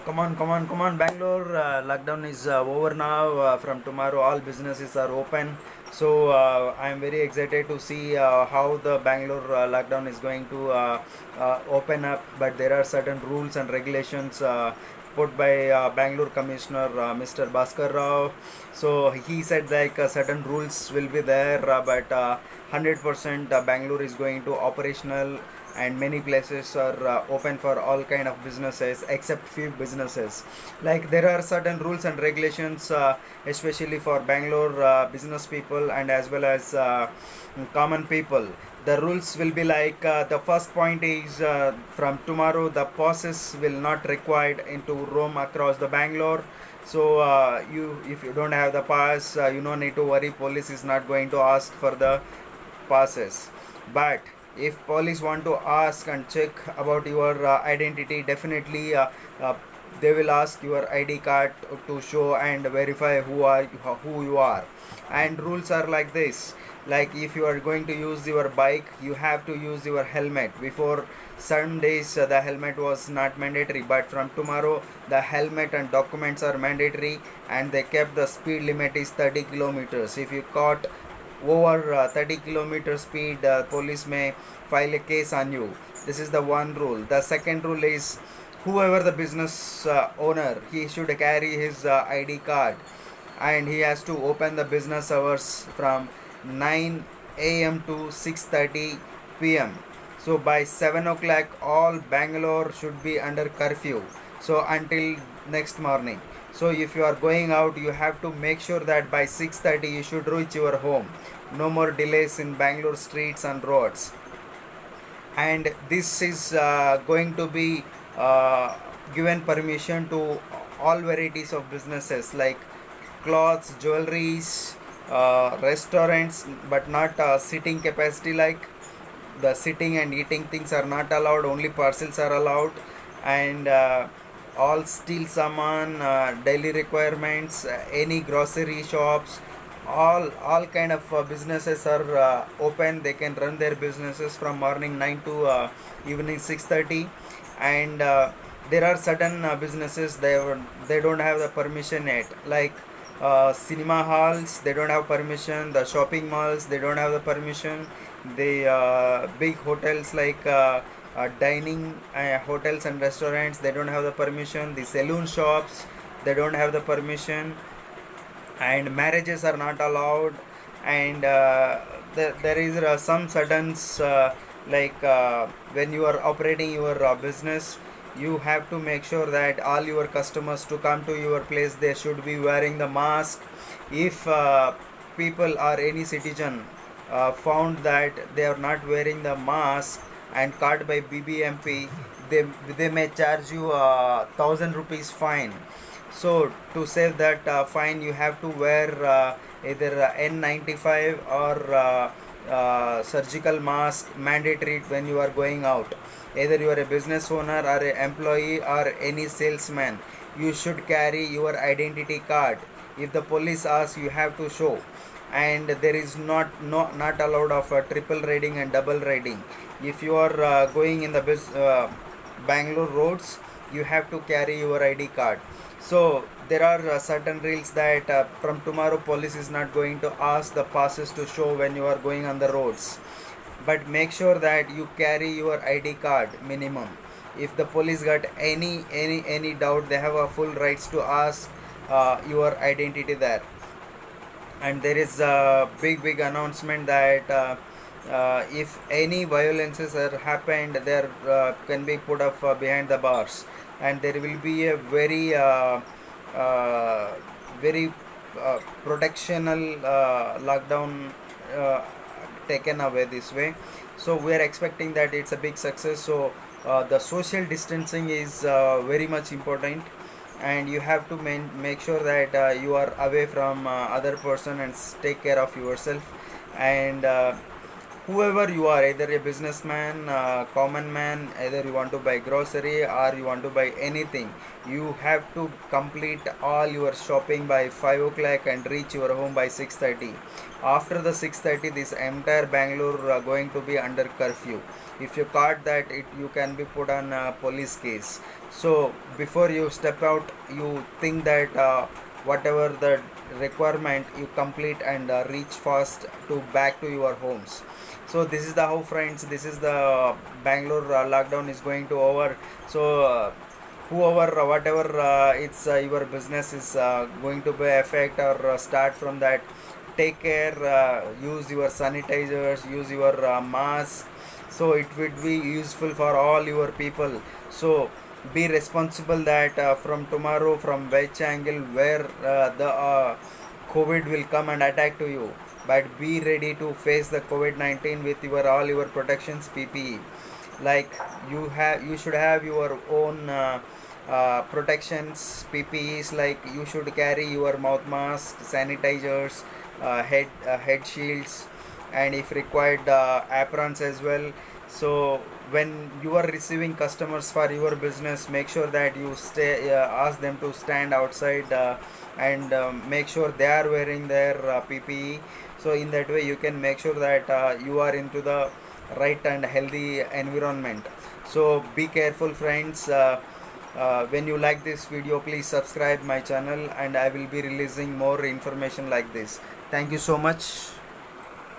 Come on, Bangalore. Lockdown is over now. From tomorrow, all businesses are open. So I am very excited to see how the Bangalore lockdown is going to open up. But there are certain rules and regulations put by Bangalore Commissioner Mr. Bhaskar Rao. So he said like certain rules will be there, but 100% Bangalore is going to operational, and many places are open for all kind of businesses except few businesses. Like there are certain rules and regulations, especially for Bangalore business people and as well as common people. The rules will be like, the first point is, from tomorrow the passes will not required into roam across the Bangalore. So you if you don't have the pass, you don't need to worry, police is not going to ask for the passes. But if police want to ask and check about your identity, definitely they will ask your ID card to show and verify who you are. And rules are like this: like if you are going to use your bike, you have to use your helmet. Before some days the helmet was not mandatory, but from tomorrow the helmet and documents are mandatory, and they kept the speed limit is 30 kilometers. If you caught over 30 kilometer speed, police may file a case on you. This is the one rule. The second rule is, whoever the business owner, he should carry his ID card, and he has to open the business hours from 9 a.m. to 6:30 p.m. So by 7 o'clock all Bangalore should be under curfew, so until next morning. So if you are going out, you have to make sure that by 6:30 you should reach your home. No more delays in Bangalore streets and roads. And this is going to be given permission to all varieties of businesses like clothes, jewelries, restaurants, but not sitting capacity. Like the sitting and eating things are not allowed, only parcels are allowed. And all steel saman, daily requirements, any grocery shops, all kind of businesses are open. They can run their businesses from morning 9 to evening 6:30. And there are certain businesses, they don't have the permission yet, like cinema halls, they don't have permission. The shopping malls, they don't have the permission. The big hotels like dining hotels and restaurants, they don't have the permission. The saloon shops, they don't have the permission. And marriages are not allowed. And there is some certain like when you are operating your business, you have to make sure that all your customers to come to your place, they should be wearing the mask. If people or any citizen found that they are not wearing the mask and caught by BBMP, they may charge you 1,000 rupees fine. So to save that fine, you have to wear either N95 or surgical mask, mandatory when you are going out. Either you are a business owner or an employee or any salesman, you should carry your identity card. If the police asks, you have to show. And there is not allowed of triple riding and double riding. If you are going in the Bangalore roads, you have to carry your ID card. So there are certain rules that from tomorrow police is not going to ask the passes to show when you are going on the roads. But make sure that you carry your ID card minimum. If the police got any doubt, they have a full rights to ask your identity there. And there is a big announcement that if any violences are happened, there can be put up behind the bars. And there will be a uh, very protectional lockdown uh, taken away this way. So we are expecting that it's a big success. So the social distancing is very much important, and you have to make sure that you are away from other person and take care of yourself. And whoever you are, either a businessman, common man, either you want to buy grocery or you want to buy anything, you have to complete all your shopping by 5 o'clock and reach your home by 6:30. After the 6:30, this entire Bangalore going to be under curfew. If you caught that, you can be put on a police case. So before you step out, you think that whatever the requirement, you complete and reach fast to back to your homes. So this is the how, friends, this is the Bangalore lockdown is going to over. So whoever whatever it's your business is going to be affect or start from that, take care, use your sanitizers, use your mask, so it would be useful for all your people. So be responsible that from tomorrow, from which angle, where the COVID will come and attack to you, but be ready to face the COVID-19 with your all your protections, PPE. Like you should have your own protections, PPEs, like you should carry your mouth mask, sanitizers, head shields, and if required aprons as well. So when you are receiving customers for your business, make sure that you stay ask them to stand outside and make sure they are wearing their PPE. So in that way you can make sure that you are into the right and healthy environment. So be careful, friends. When you like this video, please subscribe my channel, and I will be releasing more information like this. Thank you so much.